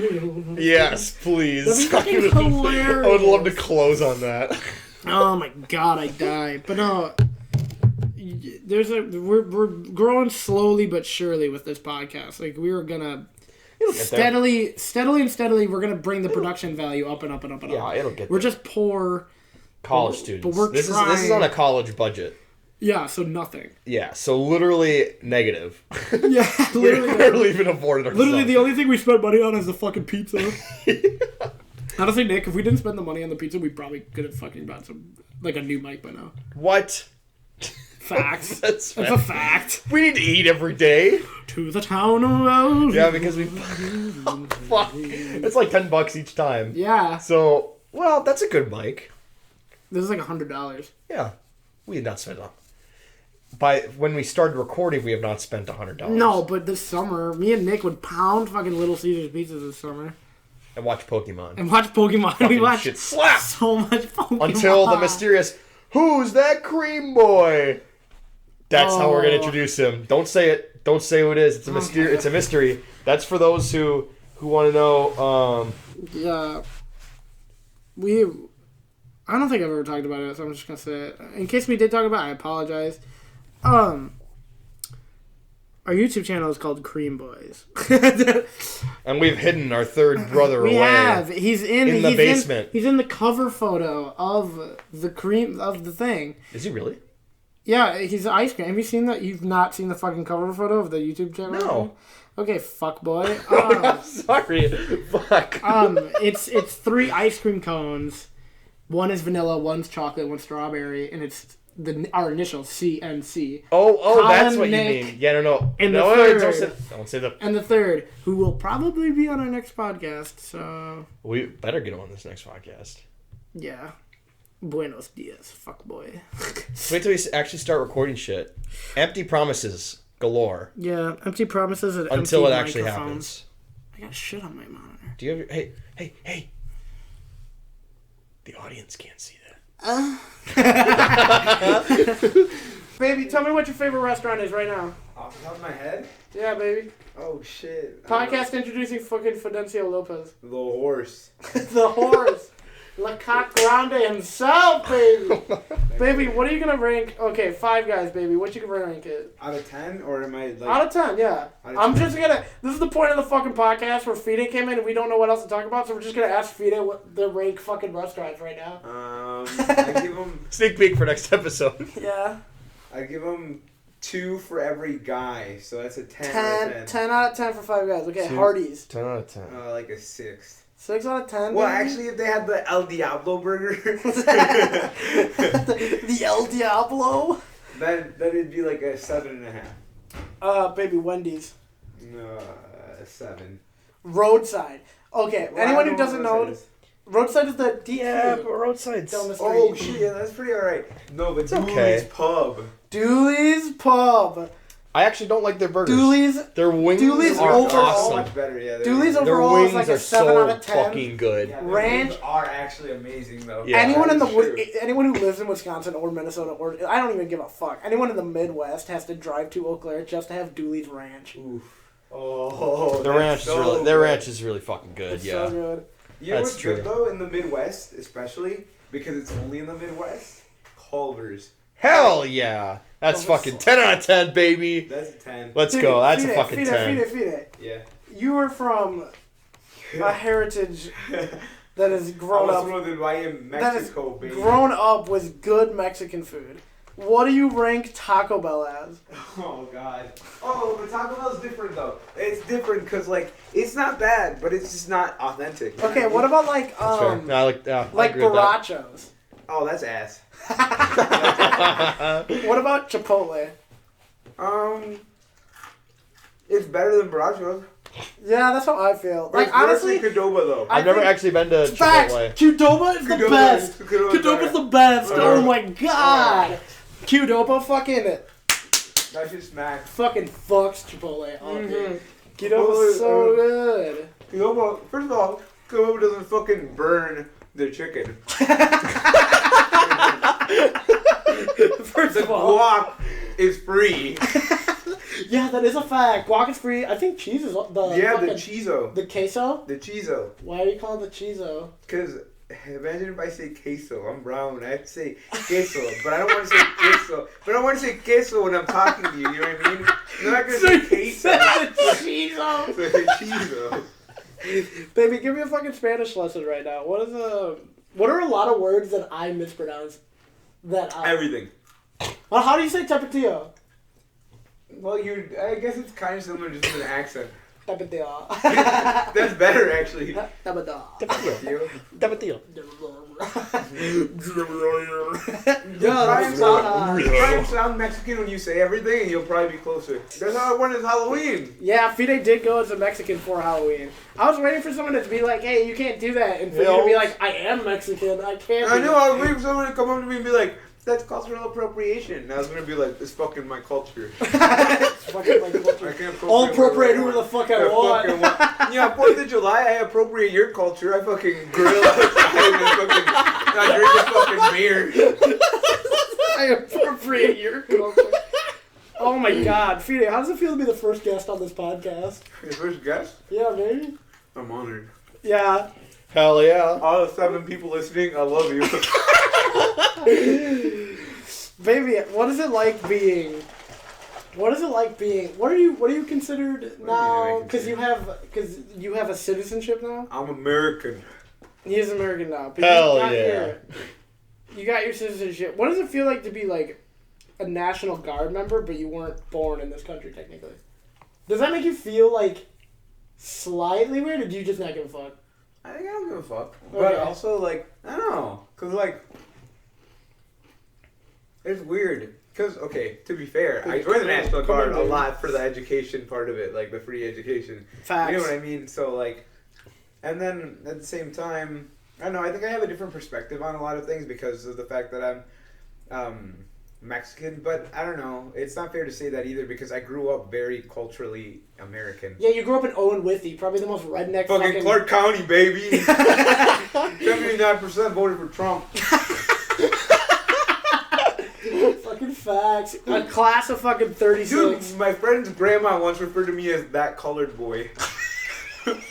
Yes, please. That'd be fucking hilarious. I would love to close on that. Oh my god, I die. But no, we're growing slowly but surely with this podcast. Like we were gonna. Steadily, we're gonna bring the production value up and up and up and up. Yeah, it'll get. We're just poor college students. But we're this trying. This is on a college budget. Yeah, so nothing. Yeah, so literally negative. Yeah, literally. We barely even afforded ourselves. Literally, the only thing we spent money on is the fucking pizza. Honestly, Nick, if we didn't spend the money on the pizza, we probably could have fucking bought a new mic by now. What? Facts. That's a fact. We need to eat every day. To the town of... Yeah, because we... Fuck. It's like $10 each time. Yeah. So, well, that's a good mic. This is like $100. Yeah. We had not spent when we started recording, we have not spent $100. No, but this summer, me and Nick would pound fucking Little Caesars pizzas this summer. And watch Pokemon. We watched shit slap! So much Pokemon. Until the mysterious, who's that cream boy? That's how we're going to introduce him. Don't say it. Don't say who it is. It's a mystery. It's a mystery. That's for those who want to know. Yeah. I don't think I've ever talked about it, so I'm just going to say it. In case we did talk about it, I apologize. Our YouTube channel is called Cream Boys. And we've hidden our third brother away. We have. He's in the basement. He's in the cover photo of the thing. Is he really? Yeah, he's ice cream. Have you seen that? You've not seen the fucking cover photo of the YouTube channel? No. Okay, fuck boy. I'm sorry. Fuck. It's 3 ice cream cones. One is vanilla, one's chocolate, one's strawberry, and it's our initials CNC. Oh, Colin, that's what Nick, you mean. Yeah, no. And the No, third, don't say the. And the third, who will probably be on our next podcast. So We better get him on this next podcast. yeah, buenos dias, fuck boy. Wait till we actually start recording shit. Empty promises galore. Yeah, empty promises and Until empty it actually microphones. happens. I got shit on my monitor. Do you have? Hey! The audience can't see that. Baby, tell me what your favorite restaurant is right now. Off the top of my head? Yeah, baby. Oh shit. Podcast introducing fucking Fidencio Lopez. The little horse. The horse. La Coq Grande himself, baby. Baby, what are you gonna rank? Okay, 5 Guys, baby. What you gonna rank it? Out of 10, or am I like? Out of 10, yeah. I'm just gonna. This is the point of the fucking podcast where Fide came in and we don't know what else to talk about, so we're just gonna ask Fide what the rank fucking restaurants right now. I give them. Sneak peek for next episode. Yeah. I give them 2 for every guy, so that's a 10. 10 out of 10 for 5 Guys. Okay, 2. Hardee's. 10 out of 10. Like a 6. 6 out of 10. Well, baby? actually, if they had the El Diablo burger, the El Diablo. then it'd be like a 7.5. Baby, Wendy's. No, 7. Roadside. Okay, Well, anyone I who don't doesn't know what know, that is. Roadside is the deep food roadsides. down the street. Oh shit, yeah, that's pretty alright. No, but Dooley's okay. Pub. Dooley's Pub. I actually don't like their burgers. Dooley's. Their wings Dooley's are overall- So awesome. much better, yeah. Dooley's Their overall wings is like are a 7 so out of 10. fucking good. Yeah, their Ranch- wings are actually amazing though. Yeah. Anyone in the That's true. anyone who lives in Wisconsin or Minnesota or I don't even give a fuck. Anyone in the Midwest has to drive to Eau Claire just to have Dooley's Ranch. Oof. Oh, Their ranch is really fucking good. It's Yeah. so good. You know That's what's true. good though in the Midwest, especially because it's only in the Midwest? Culver's. Hell yeah. That's fucking 10 out of 10, baby. That's a 10. Let's go. That's a fucking 10. Fide. Yeah. You are from a heritage that is grown I up. was from Hawaii, Mexico, baby. Grown up with good Mexican food. What do you rank Taco Bell as? Oh god. Oh, but Taco Bell's different though. It's different because like it's not bad, but it's just not authentic. Okay, what about like That's fair. No, I like agree with that. Barachos? Oh, that's ass. What about Chipotle? It's better than Barachos. Yeah, that's how I feel. But Like it's worse honestly, than Qdoba though. I I've never think- actually been to facts. Chipotle. Qdoba is the Qdoba best. is Qdoba's the best. Oh my god. Qdoba That shit smack. fucking fucks Chipotle. Oh, dude. Mhm. Qdoba's so good. Qdoba, first of all, Qdoba doesn't fucking burn the chicken. First The of all, guac is free. yeah, that is a fact. Guac is free. I think cheese is the Yeah, the fucking- chizo. the queso. The chizo. Why do you call it the chizo? Because imagine if I say queso. I'm brown. I have to say queso. But I don't want to say queso. But I want to say queso when I'm talking to you. You know what I mean? I'm not going to say queso. Chizo. So I say chizo. Baby, give me a fucking Spanish lesson right now. What are a lot of words that I mispronounce? Everything. Well, how do you say tapatio? Well, I guess it's kind of similar just with an accent. Tapatio. That's better, actually. Tapatio. You? Tapatio. Try and sound Mexican when you say everything, and you'll probably be closer. That's how I went as Halloween. Yeah, Fide did go as a Mexican for Halloween. I was waiting for someone to be like, "Hey, you can't do that," and for you to be like, "I am Mexican. I can't." I know. I was waiting for someone to come up to me and be like, "That's cultural appropriation." And I was gonna be like, "It's fucking my culture." It's fucking like I can't I'll appropriate whoever the fuck I want. Yeah, 4th of July, I appropriate your culture. I fucking grill outside and fucking I drink a fucking beer. I appropriate your culture. Oh my god, Fide, how does it feel to be the first guest on this podcast? Your first guest? Yeah, baby. I'm honored. Yeah. Hell yeah. All the 7 people listening, I love you. Baby, what is it like being What is it like being? What are you considered now? What do you mean, Because you have a citizenship now. I'm American. He is American now. But Hell yeah. You got your citizenship. What does it feel like to be like a National Guard member, but you weren't born in this country technically? Does that make you feel like slightly weird, or do you just not give a fuck? I think I don't give a fuck. Okay. But also, like, I don't know. Because, like, it's weird. Because, okay, to be fair, I joined the National Guard a lot for the education part of it, like the free education. Facts. You know what I mean? So, like, and then at the same time, I don't know, I think I have a different perspective on a lot of things because of the fact that I'm Mexican, but I don't know. It's not fair to say that either because I grew up very culturally American. Yeah, you grew up in Owen Withy, probably the most redneck Fucking Clark County, baby. 79% voted for Trump. Fucking facts. A class of fucking 36. Dude, my friend's grandma once referred to me as that colored boy. That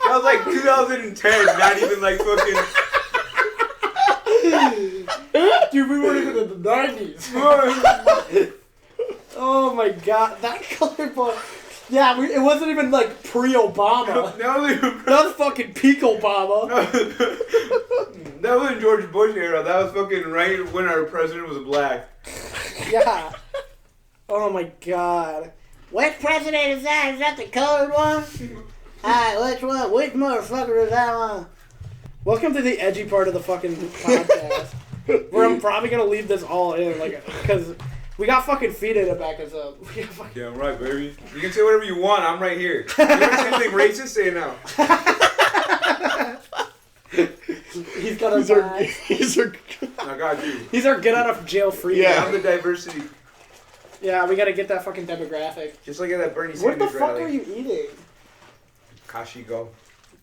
was like 2010, not even like fucking... Dude, we weren't even in the 90s. Oh my god, that color boy. Yeah, it wasn't even like pre-Obama. That was fucking peak Obama. That wasn't George Bush era. That was fucking right when our president was black. Yeah. Oh my god. Which president is that? Is that the colored one? Alright, which one? Which motherfucker is that one? Welcome to the edgy part of the fucking podcast. Where I'm probably gonna leave this all in, like, because we got fucking Fide to back us up. Yeah, I'm right, baby. You can say whatever you want. I'm right here. You ever say anything racist? Say it now. He's got our back. I got you. He's our get out of jail free. Yeah. I'm the diversity. Yeah, we gotta get that fucking demographic. Just like at that Bernie What Sanders the fuck rally. are you eating? Kashi Go.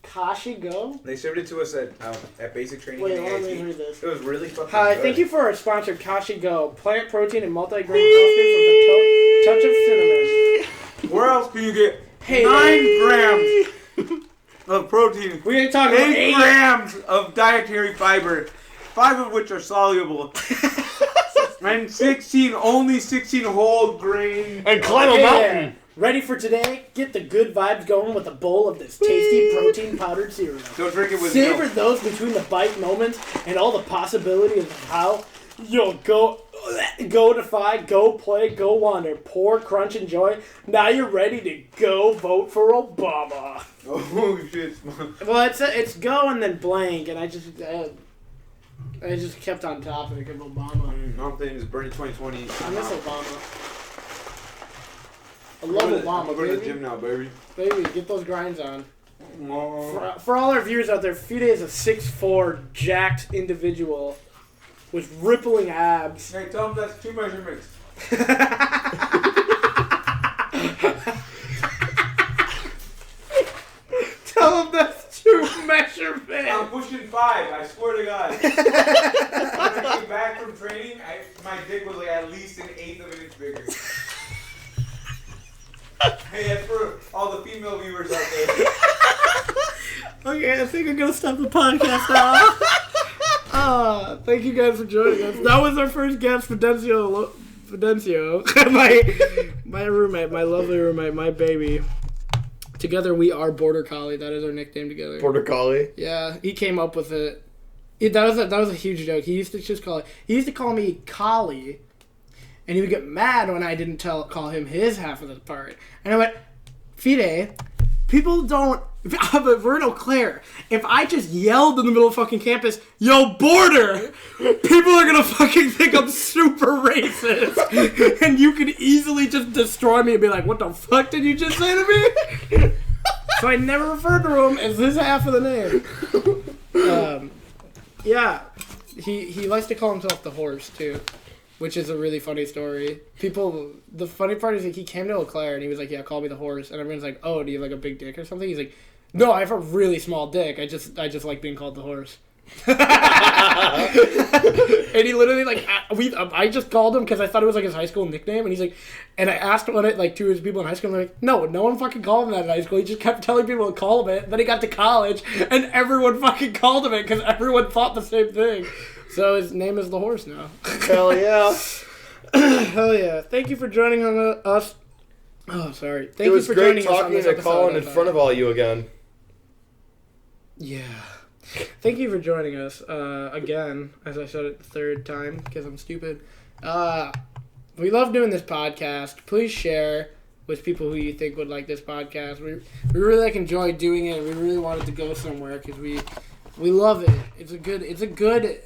Kashi Go? They served it to us at basic training. Wait, in the let me AIT. read this. It was really fucking Hi, good. thank you for our sponsor, Kashi Go. Plant protein and multi-grain coffee with a touch of cinnamon. Where else can you get Hey, 9 grams of protein? we ain't talking about 8 grams of dietary fiber, 5 of which are soluble, and only 16 whole grain. And climb a Hey mountain. there. Ready for today? Get the good vibes going with a bowl of this tasty protein powdered cereal. Don't drink it with Savor milk. those between the bite moments and all the possibilities of how you'll go defy, go play, go wander, pour, crunch, enjoy. Now you're ready to go vote for Obama. Oh shit! Well, it's go and then blank, and I just kept on topic of Obama. I'm thinking it's Bernie 2020. I miss Obama. I love I'm Obama, going to the baby. gym now, baby. Baby, get those grinds on. Oh. For all our viewers out there, Fide is a 6'4", jacked individual with rippling abs. Hey, tell him that's 2 measurements. Tell him that's 2 measurements. I'm pushing 5, I swear to God. When I came back from training, my dick was like at least 1/8 of an inch bigger. Hey, that's for all the female viewers out there. Okay, I think I'm gonna stop the podcast now. Thank you guys for joining us. That was our first guest, Fidencio, my roommate, my lovely roommate, my baby. Together we are Border Collie. That is our nickname together. Border Collie. Yeah, he came up with it. That was a huge joke. He used to just call it. He used to call me Collie, and he would get mad when I didn't call him his half of the part. And I went, Fide, people don't. But we're in Eau Claire. If I just yelled in the middle of fucking campus, "Yo, Border!" people are gonna fucking think I'm super racist, and you could easily just destroy me and be like, "What the fuck did you just say to me?" So I never referred to him as his half of the name. Yeah, he likes to call himself the horse too, which is a really funny story. The funny part is like he came to Eau Claire and he was like, "Yeah, call me the horse," and everyone's like, "Oh, do you have like a big dick or something?" He's like, "No, I have a really small dick. I just like being called the horse." And he literally like I just called him because I thought it was like his high school nickname, and he's like, and I asked one of like two of his people in high school, and they're like, no one fucking called him that in high school. He just kept telling people to call him it. Then he got to college, and everyone fucking called him it because everyone thought the same thing. So his name is the horse now. Hell yeah. Hell yeah! Thank you for joining us. Oh, sorry. Thank you for joining us. It was great talking to Colin in front of all you again. Yeah. Thank you for joining us again, as I said it the third time, because I'm stupid. We love doing this podcast. Please share with people who you think would like this podcast. We really like enjoy doing it. We really wanted to go somewhere because we love it. It's a good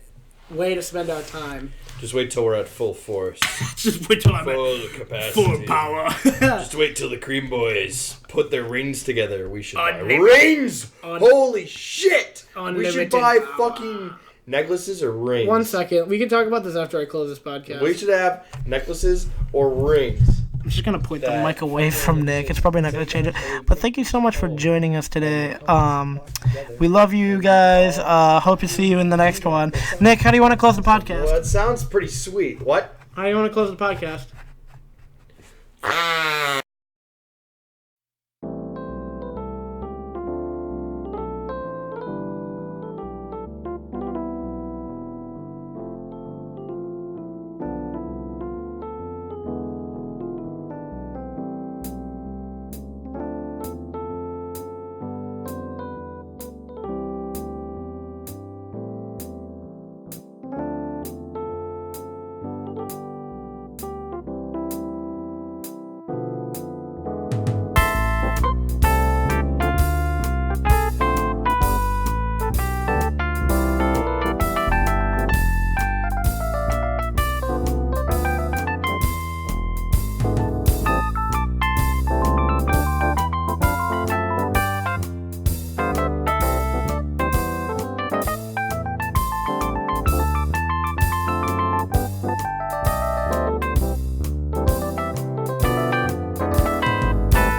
way to spend our time. Just wait till we're at full force. Just wait till I'm full at capacity. full power. Just wait till the Cream Boys put their rings together. We should buy Unlimited. Rings! Holy shit! Unlimited we should buy power. fucking necklaces or rings. 1 second. We can talk about this after I close this podcast. We should have necklaces or rings. I'm just going to point the mic away from Nick. It's probably not going to change it. But thank you so much for joining us today. We love you guys. Hope to see you in the next one. Nick, how do you want to close the podcast? Well, that sounds pretty sweet. What? How do you want to close the podcast?